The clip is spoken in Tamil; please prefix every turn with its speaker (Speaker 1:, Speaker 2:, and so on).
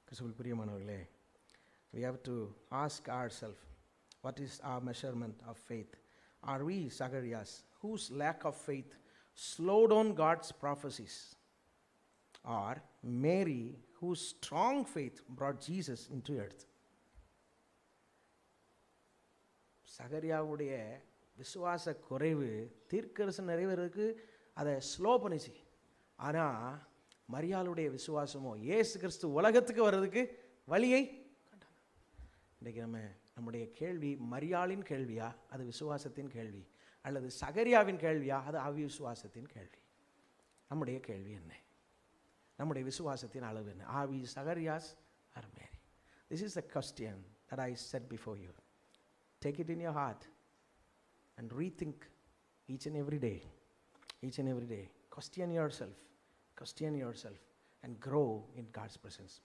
Speaker 1: கிறிஸ்துவுக்குள் பிரியமானவர்களே, we have to ask ourselves, what is our measurement of faith? Are we Zacharias, whose lack of faith slowed down God's prophecies? Or Mary, whose strong faith brought Jesus into earth? சகரியாவுடைய விசுவாச குறைவு தீர்க்கதரிசனம் நிறைவேறதுக்கு அதை ஸ்லோ பண்ணிச்சு. ஆனால் மரியாளுடைய விசுவாசமோ இயேசு கிறிஸ்து உலகத்துக்கு வர்றதுக்கு வழியை கண்டாங்க. இன்றைக்கி நம்முடைய கேள்வி மரியாளின் கேள்வியா, அது விசுவாசத்தின் கேள்வி, அல்லது சகரியாவின் கேள்வியா, அது அவிசுவாசத்தின் கேள்வி? நம்முடைய கேள்வி என்ன? நம்முடைய விசுவாசத்தின் அளவு என்ன? Are we Zacharias or Mary? This is the question that I set before you. Take it in your heart and rethink each and every day. Each and every day. Question yourself and grow in God's presence.